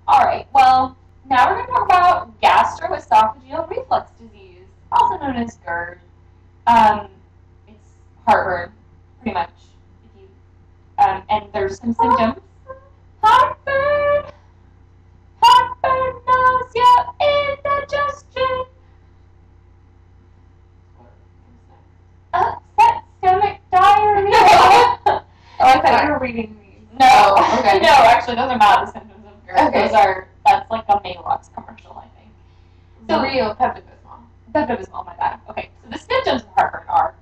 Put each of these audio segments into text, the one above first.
All right. Well, now we're going to talk about gastroesophageal reflux disease, also known as GERD. It's heartburn, pretty much. If you and there's some symptoms. Heartburn, heartburn, nausea, indigestion, upset stomach, diarrhea. Oh, I thought you were reading these. No, okay. No, actually, those are not the symptoms of GERD. Okay. That's like a Maalox commercial, I think. So, real Pepto-Bismol. Pepto-Bismol, my bad. Okay, so the symptoms of heartburn are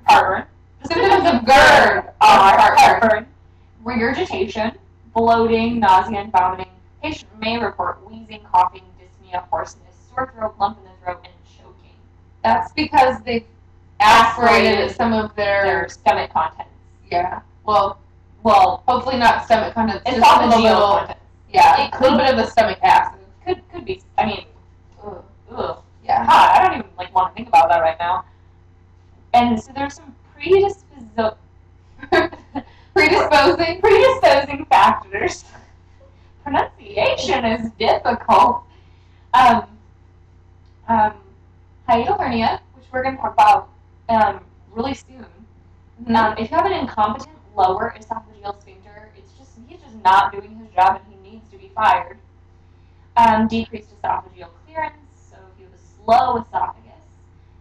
Heartburn. The symptoms of GERD are heartburn, regurgitation, bloating, nausea, and vomiting. Patient may report wheezing, coughing, dyspnea, hoarseness, sore throat, lump in the throat, and choking. That's because they've aspirated some of their stomach contents. Yeah. Well, hopefully not stomach contents. Esophageal contents. Yeah. A little bit of the stomach acid. Could be. I mean, ugh. Yeah. God, I don't even want to think about that right now. And so there's some predisposing factors. Pronunciation is difficult. Hiatal hernia, which we're going to talk about really soon. Mm-hmm. If you have an incompetent lower esophageal sphincter, he's just not doing his job and he needs to be fired. Decreased esophageal clearance, so if you have a slow esophagus,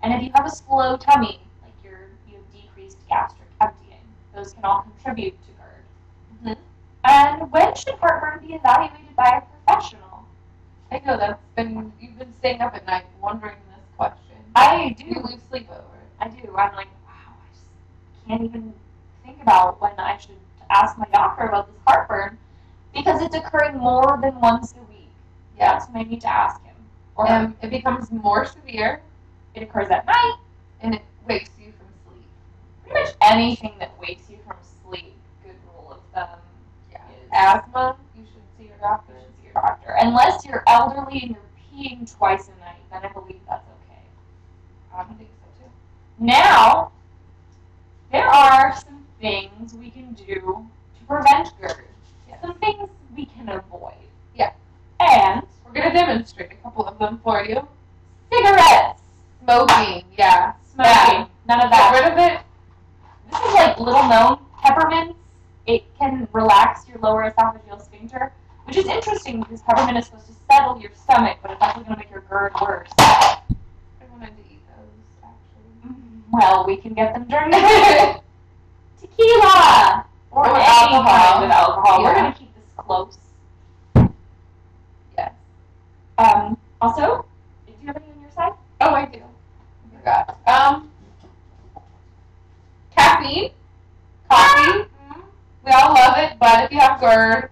and if you have a slow tummy, like you have decreased gastric emptying, those can all contribute to GERD. Mm-hmm. And when should heartburn be evaluated by a professional? I know you've been staying up at night wondering this question. I do. You lose sleep over it. I do. I'm like, wow, I just can't even think about when I should ask my doctor about this heartburn because it's occurring more than once a week. Yeah. That's when I need to ask him. Or it becomes more severe. It occurs at night. And it wakes you from sleep. Pretty much anything that wakes you from sleep, good rule of thumb. Yeah. Asthma, you should see your doctor. Unless you're elderly and you're peeing twice a night, then I believe that's okay. I don't think so too. Now, there are some things we can do to prevent GERD. Yeah. Some things we can avoid. Yeah. And we're going to demonstrate a couple of them for you. Cigarettes. Smoking, yeah. Smoking. None of that. Get rid of it. This is like little known. Peppermints. It can relax your lower esophageal sphincter, which is interesting because peppermint is supposed to settle your stomach, but it's actually going to make your GERD worse. I wanted to eat those, actually. Well, we can get them during the day. Tequila! Or any alcohol. kind of alcohol. Yeah. We're going to keep this close. Yes. Also, do you have any on your side? Oh, I do. I forgot. Caffeine. Coffee. Mm-hmm. We all love it, but if you have GERD,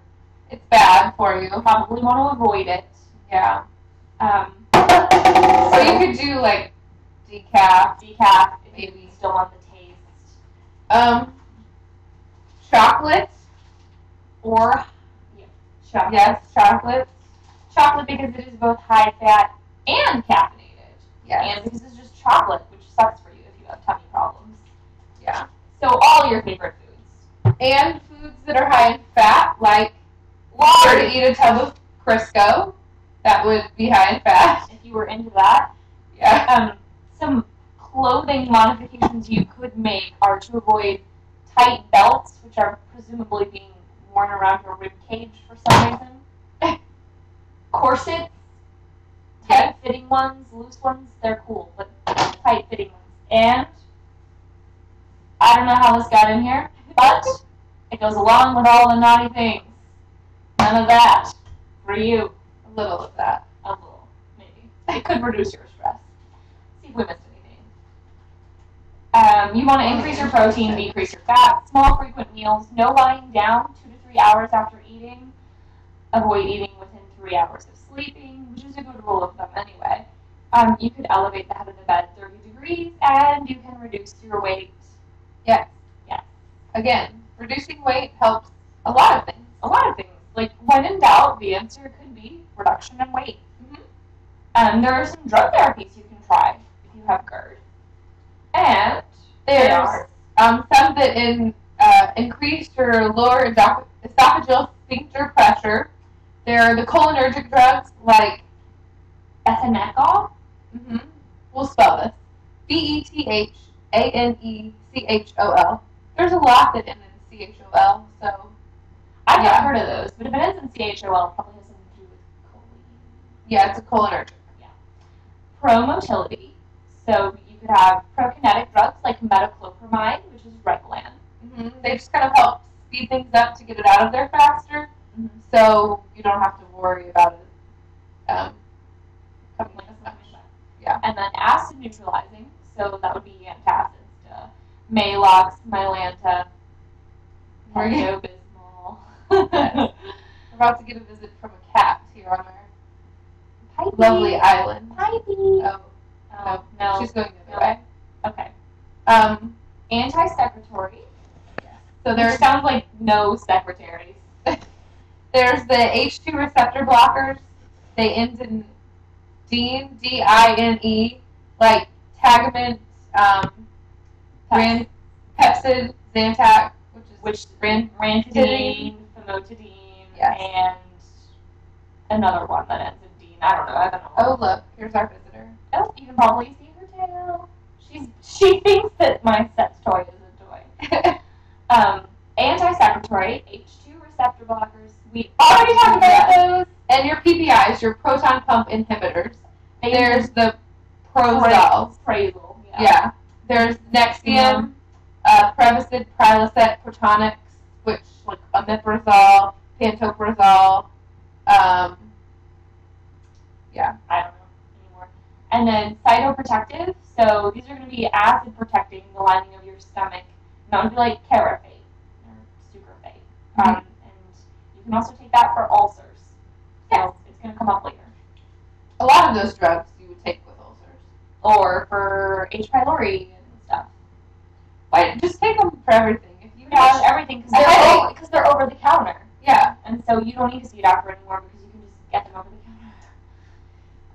it's bad for you. Probably want to avoid it. Yeah. So you could do like decaf, if you still want the taste. Chocolate. Or, chocolate. Yes, chocolate. Chocolate because it is both high fat and caffeinated. Yes. And because it's just chocolate, which sucks for you if you have tummy problems. Yeah. So all your favorite foods. And foods that are high in fat, like Lard. to eat a tub of Crisco. That would be high in fat. If you were into that. Yeah. Some clothing modifications you could make are to avoid tight belts, which are presumably being worn around your rib cage for some reason. Corsets, tight fitting ones, loose ones, they're cool, but tight fitting ones. And I don't know how this got in here, but it goes along with all the naughty things. None of that for you. A little of that. A little, maybe. It could reduce your stress. See if we missed anything. You want to increase your protein, decrease your fat, small frequent meals, no lying down 2 to 3 hours after eating, avoid eating within 3 hours of sleeping, which is a good rule of thumb anyway. You could elevate the head of the bed 30 degrees, and you can reduce your weight. Yes. Yes. Again, reducing weight helps a lot of things. A lot of things. Like, when in doubt, the answer could be reduction in weight. Mm-hmm. There are some drug therapies you can try if you have GERD. And there's some that increase your lower esophageal sphincter pressure, There are the cholinergic drugs like Ethanol. We'll spell this. Bethanechol. There's a lot that ends in CHOL, so I've not heard of those, but if it ends in CHOL, it probably has something to do with choline. Yeah, it's a cholinergic. Yeah. Promotility. So you could have prokinetic drugs like metoclopramide, which is Reglan. They just kind of help speed things up to get it out of there faster, so you don't have to worry about it coming in as much. Yeah. And then acid neutralizing, so that would be antacids, Maalox, Mylanta, Pepto-Bismol. We're about to get a visit from a cat here on our Pipey. lovely island. Pipey. No. She's going the other way. Okay. Anti-secretory. Yes. So there sounds like no secretaries. There's the H2 receptor blockers. They end in Dine, D-I-N-E, like Tagamet, Pepsid, Zantac, which Ranitidine, famotidine, and another one that ends in Dean. I don't know. Oh, look, here's our visitor. Oh, you can probably see her tail. She thinks that my sex toy is a toy. Anti-secretory, H2 receptor blockers. We already talked about those. And your PPIs, your proton pump inhibitors. There's the Prozol. Prazole. Yeah. There's Nexium, Prevacid, Prilosec, Protonix, which like omeprazole, pantoprazole. Yeah. I don't know anymore. And then cytoprotective. So these are going to be acid protecting the lining of your stomach. And that would be like Carafate or Sucrafate. And you can also take that for ulcers. So it's going to come up later. A lot of those drugs you would take with ulcers. Or for H. pylori and stuff. Why? Just take them for everything. If you have everything, because they're over the counter. Yeah. And so you don't need to see a doctor anymore because you can just get them over the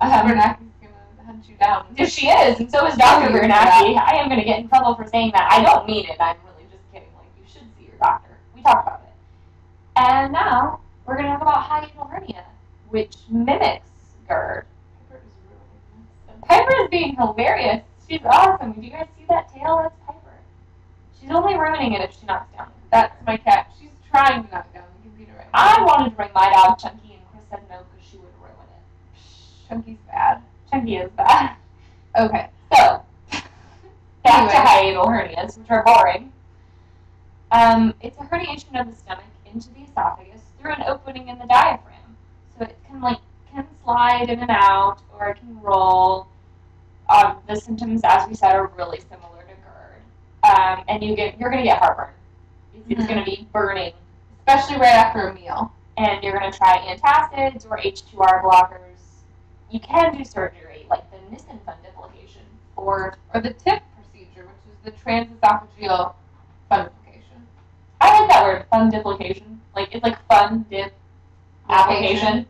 counter. Abernathy's going to hunt you down. Yes, she is, and so is Dr. Abernathy. I am going to get in trouble for saying that. I don't mean it. I'm really just kidding. Like, you should see your doctor. We talked about it. And now we're going to talk about hiatal hernia, which mimics GERD. Piper is being hilarious. She's awesome. Do you guys see that tail? That's Piper. She's only ruining it if she knocks down. That's my cat. She's trying to knock down the computer right now. I wanted to bring my dog Chunky, and Chris said no because she would ruin it. Chunky's bad. Chunky is bad. Okay. So, back to hiatal hernias, which are boring. It's a herniation of the stomach into the esophagus through an opening in the diaphragm. So it can slide in and out, or it can roll. The symptoms, as we said, are really similar to GERD. And you're going to get heartburn. It's going to be burning. Especially right after a meal. And you're going to try antacids or H2R blockers. You can do surgery, like the Nissen fundiplication. Or the TIP procedure, which is the transesophageal fundiplication. I like that word, fundiplication. Like, it's like fun dip application.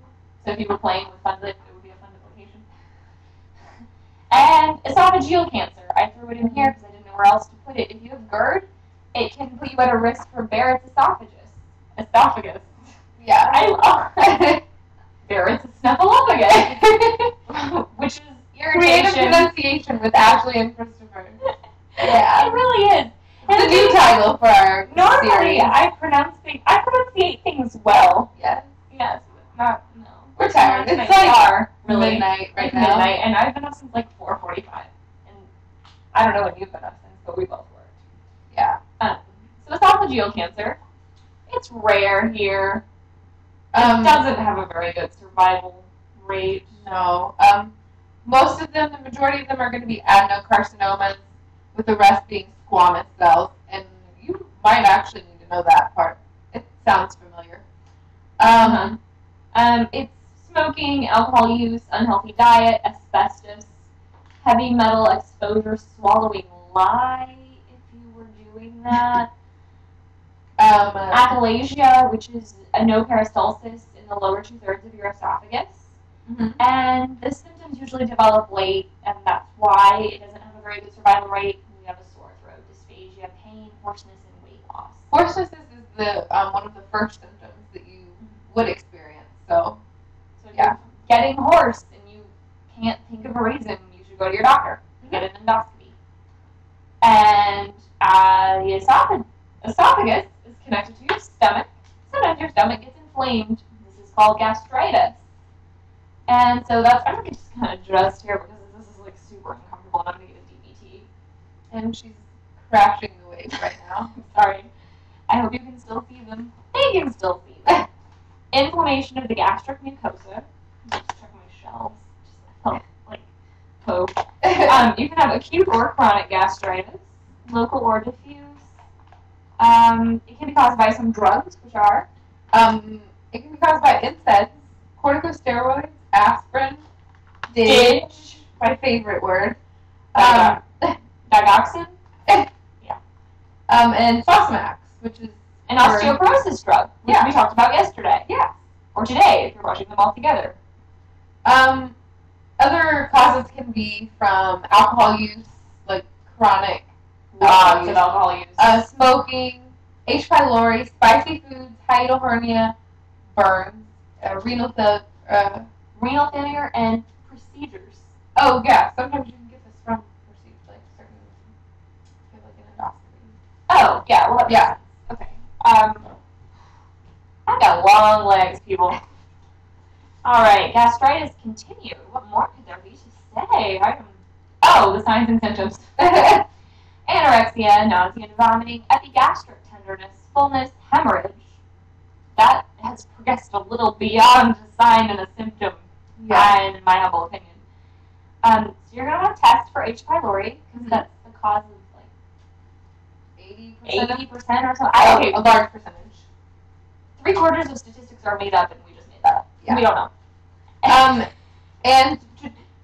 So if you were playing with fun dip, it would be a fundiplication. And esophageal cancer. I threw it in here because I didn't know where else to put it. If you have GERD, it can put you at a risk for Barrett's esophagus. Yeah. I love Barrett's snuffleupagus. Which is irritation. Creative pronunciation with Ashley and Christopher. Yeah. It really is. It's a new title for our series. I pronunciate things well. Yes. Yes. Not, no. We're tired. It's like really midnight right now. Midnight, and I've been up since like 4:45. And I don't know when you've been up since, but we both worked. Yeah. So esophageal cancer, it's rare here. It doesn't have a very good survival rate. No. Most of them, the majority of them are going to be adenocarcinomas, with the rest being squamous cells. And you might actually need to know that part. It sounds familiar. It's smoking, alcohol use, unhealthy diet, asbestos, heavy metal exposure, swallowing lye, if you were doing that. Achalasia, which is a no peristalsis in the lower 2/3 of your esophagus. And the symptoms usually develop late, and that's why it doesn't have a very good survival rate. You have a sore throat, dysphagia, pain, hoarseness, and weight loss. Hoarseness is the one of the first symptoms that you would experience. So So if yeah. you're getting hoarse and you can't think of a reason, you should go to your doctor and get an endoscopy. And the esophagus is connected to your stomach. Sometimes your stomach gets inflamed. This is called gastritis. And so that's, I'm going to just kind of adjust here because this is like super uncomfortable and I'm going to get a DVT. And she's crashing the waves right now. Sorry. I hope you can still see them. They can still see them. Inflammation of the gastric mucosa. Just check my shelves. Just felt like poke. You can have acute or chronic gastritis, local or diffuse. It can be caused by some drugs, which are it can be caused by NSAIDs, corticosteroids, aspirin, DIG, my favorite word, digoxin, and Fosamax, which is an osteoporosis drug, which we talked about yesterday. Yeah. Or today, if you're watching them all together. Other causes can be from alcohol use, like chronic Lots of alcohol use. Smoking, H. pylori, spicy foods, hiatal hernia, burns, renal failure, and procedures. Oh yeah, sometimes you can get this from procedures, like certain, like an endoscopy. Oh yeah, well that makes sense. Okay. I've got long legs, people. All right, gastritis continued. What more could there be to say? The signs and symptoms. Anorexia, nausea and vomiting, epigastric tenderness, fullness, hemorrhage. That has progressed a little beyond a sign and a symptom, in my humble opinion. So you're going to want to test for H. pylori, because that's the cause of like 80% or so. Okay, a large percentage. 3/4 of statistics are made up, and we just made that up. Yeah. We don't know. And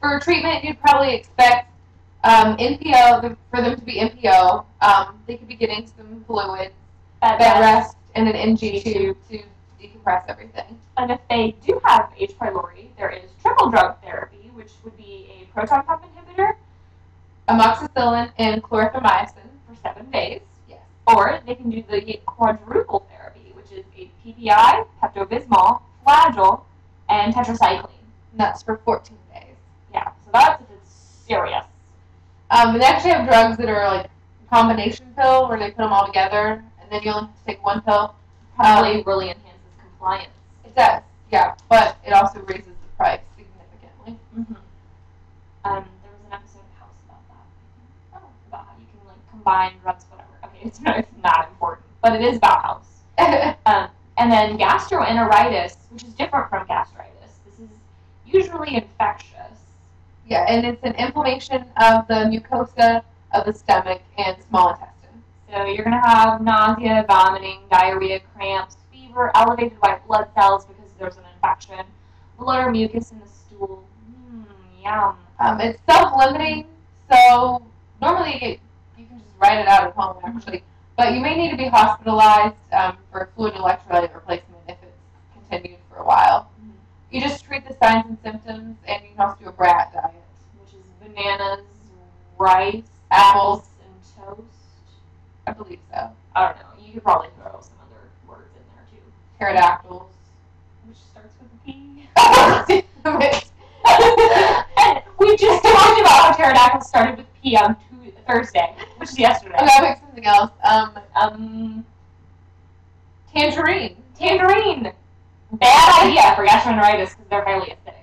for treatment, you'd probably expect NPO, for them to be NPO. They could be getting some fluids, bed rest, and an NG tube to decompress everything. And if they do have H. pylori, there is triple drug therapy, which would be a proton pump inhibitor, amoxicillin, and clarithromycin for 7 days. Yes. Or they can do the quadruple therapy, which is a PPI, Pepto-Bismol, Flagyl, and tetracycline. And that's for 14 days. Yeah, so that's if it's serious. They actually have drugs that are like a combination pill where they put them all together, and then you only have to take one pill. Probably really enhances compliance. It does, yeah, but it also raises the price significantly. Mm-hmm. There was an episode of House about that. About how you can like combine drugs, whatever. Okay, it's not important, but it is about House. And then gastroenteritis, which is different from gastritis. This is usually infectious. Yeah, and it's an inflammation of the mucosa of the stomach and small intestine. So you're going to have nausea, vomiting, diarrhea, cramps, fever, elevated white blood cells because there's an infection, blood or mucus in the stool. Yum. It's self-limiting, so normally you can just write it out at home, actually. But you may need to be hospitalized for fluid electrolyte replacement if it's continued for a while. Mm-hmm. You just treat the signs and symptoms, and you can also do a brat diet, which is bananas, rice, apples, and toast. I believe so. I don't know. You could probably throw some other words in there, too. Pterodactyls. Which starts with a P. And we just talked about how pterodactyls started with P on Thursday, which is yesterday. Okay, I'll make something else. Tangerine. Tangerine. Bad idea for gastroenteritis because they're highly acidic.